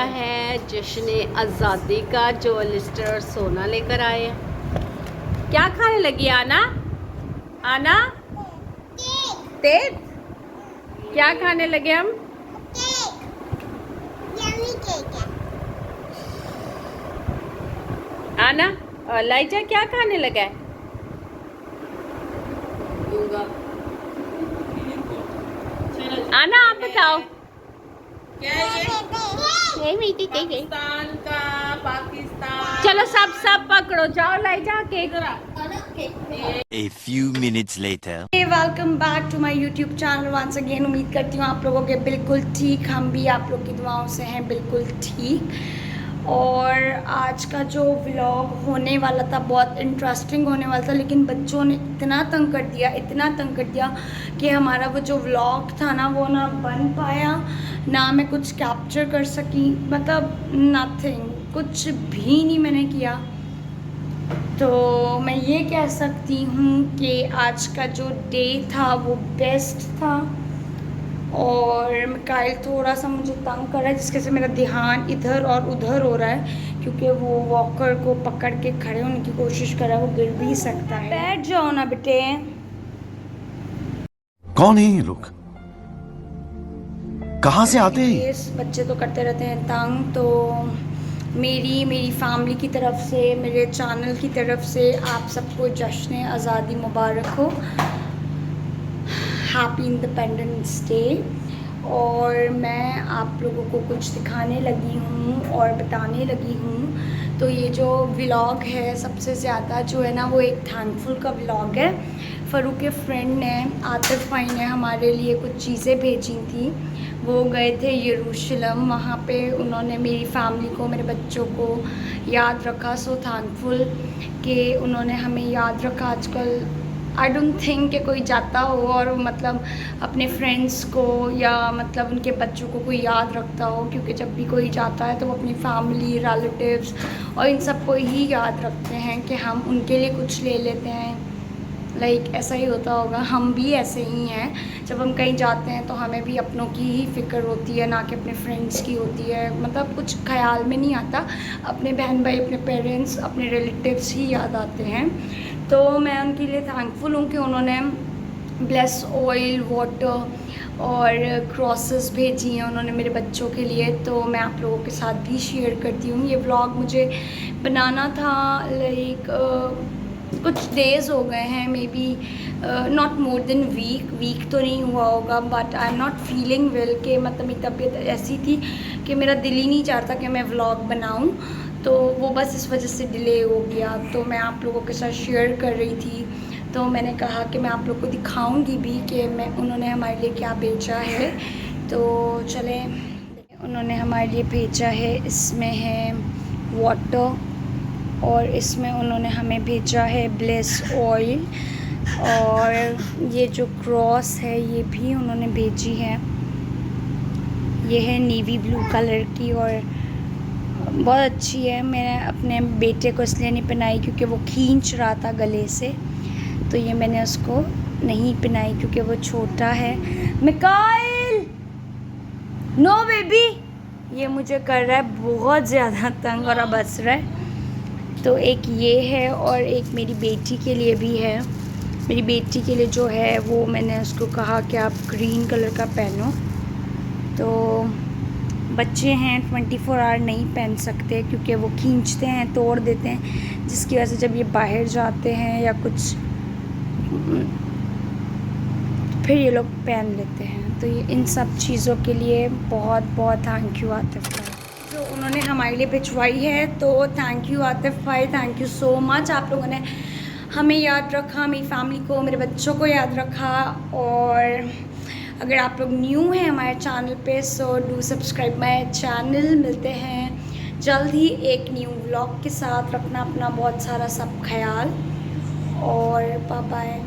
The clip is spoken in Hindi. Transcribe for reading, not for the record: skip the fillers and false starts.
आया है जश्न आज़ादी का, जो लिस्टर और सोना लेकर आए हैं। क्या खाने लगी आना? आना तेज क्या खाने लगे हम? आना और लाइजा क्या खाने लगा है? आना आप बताओ। क्या है ये? पाकिस्तान का, पाकिस्तान। चलो सब पकड़ो, जाओ लाइजा cake. A few minutes later. Welcome back to my YouTube channel once again. उम्मीद करती हूँ आप लोगों के बिल्कुल ठीक, हम भी आप लोग की दुआओं से हैं बिल्कुल ठीक। और आज का जो व्लॉग होने वाला था बहुत इंटरेस्टिंग होने वाला था, लेकिन बच्चों ने इतना तंग कर दिया कि हमारा वो जो व्लॉग था ना वो ना बन पाया, ना मैं कुछ कैप्चर कर सकी, मतलब नथिंग, कुछ भी नहीं मैंने किया। तो मैं ये कह सकती हूँ कि आज का जो डे था वो बेस्ट था। और मिकाइल थोड़ा सा मुझे तंग कर रहा है, जिसके से मेरा ध्यान इधर और उधर हो रहा है, क्योंकि वो वॉकर को पकड़ के खड़े होने की कोशिश कर रहा है, वो गिर भी सकता है। बैठ जाओ ना बेटे। कौन है ये लोग? कहाँ से आते हैं? इस बच्चे तो करते रहते हैं तंग। तो मेरी फैमिली की तरफ से, मेरे चैनल की तरफ से आप सबको जश्न आज़ादी मुबारक हो, हैप्पी इंडिपेंडेंस डे। और मैं आप लोगों को कुछ दिखाने लगी हूँ और बताने लगी हूँ। तो ये जो व्लॉग है सबसे ज़्यादा जो है ना वो एक थैंकफुल का व्लॉग है। फ़रूक के फ्रेंड ने, आतिफ भाई ने हमारे लिए कुछ चीज़ें भेजी थी। वो गए थे यरूशलेम, वहाँ पे उन्होंने मेरी फैमिली को, मेरे बच्चों को याद रखा। सो थैंकफुल कि उन्होंने हमें याद रखा। आजकल आई डोंट थिंक कि कोई जाता हो और मतलब अपने फ्रेंड्स को या मतलब उनके बच्चों को कोई याद रखता हो, क्योंकि जब भी कोई जाता है तो वो अपनी फैमिली, रिलेटिव्स और इन सबको ही याद रखते हैं कि हम उनके लिए कुछ ले लेते हैं। ऐसा ही होता होगा, हम भी ऐसे ही हैं। जब हम कहीं जाते हैं तो हमें भी अपनों की ही फ़िक्र होती है, ना कि अपने फ्रेंड्स की होती है। मतलब कुछ ख्याल में नहीं आता, अपने बहन भाई, अपने पेरेंट्स, अपने रिलेटिव्स ही याद आते हैं। तो मैं उनके लिए थैंकफुल हूँ कि उन्होंने ब्लेस ऑयल, वाटर और क्रॉसेस भेजी हैं उन्होंने मेरे बच्चों के लिए। तो मैं आप लोगों के साथ भी शेयर करती हूँ। ये व्लॉग मुझे बनाना था कुछ डेज़ हो गए हैं, maybe not more than week तो नहीं हुआ होगा, but I am not feeling well. कि मतलब मेरी तबीयत ऐसी थी कि मेरा दिल ही नहीं चाहता कि मैं व्लॉग बनाऊं, तो वो बस इस वजह से डिले हो गया। तो मैं आप लोगों के साथ शेयर कर रही थी, तो मैंने कहा कि मैं आप लोग को दिखाऊंगी भी कि उन्होंने हमारे लिए क्या भेजा है। तो चलें, उन्होंने हमारे लिए भेजा है, इसमें है वाटर और इसमें उन्होंने हमें भेजा है ब्लेस ऑयल। और ये जो क्रॉस है ये भी उन्होंने भेजी है, ये है नेवी ब्लू कलर की और बहुत अच्छी है। मैंने अपने बेटे को इसलिए नहीं पहनाई क्योंकि वो खींच रहा था गले से, तो ये मैंने उसको नहीं पहनाई क्योंकि वो छोटा है। मिकाइल, नो बेबी, ये मुझे कर रहा है बहुत ज़्यादा तंग और अब हंस रहा है। तो एक ये है और एक मेरी बेटी के लिए भी है। मेरी बेटी के लिए जो है वो मैंने उसको कहा कि आप ग्रीन कलर का पहनो। तो बच्चे हैं 24 आवर नहीं पहन सकते क्योंकि वो खींचते हैं, तोड़ देते हैं, जिसकी वजह से जब ये बाहर जाते हैं या कुछ फिर ये लोग पहन लेते हैं। तो ये इन सब चीज़ों के लिए बहुत बहुत थैंक यू आतिफ भाई जो उन्होंने हमारे लिए भिजवाई है। तो थैंक यू आतिफ भाई, थैंक यू सो मच। आप लोगों ने हमें याद रखा, मेरी फैमिली को, मेरे बच्चों को याद रखा। और अगर आप लोग न्यू हैं हमारे चैनल पे, so do subscribe my channel. मिलते हैं जल्द ही एक न्यू व्लॉग के साथ। रखना अपना बहुत सारा सब ख्याल और बाय बाय।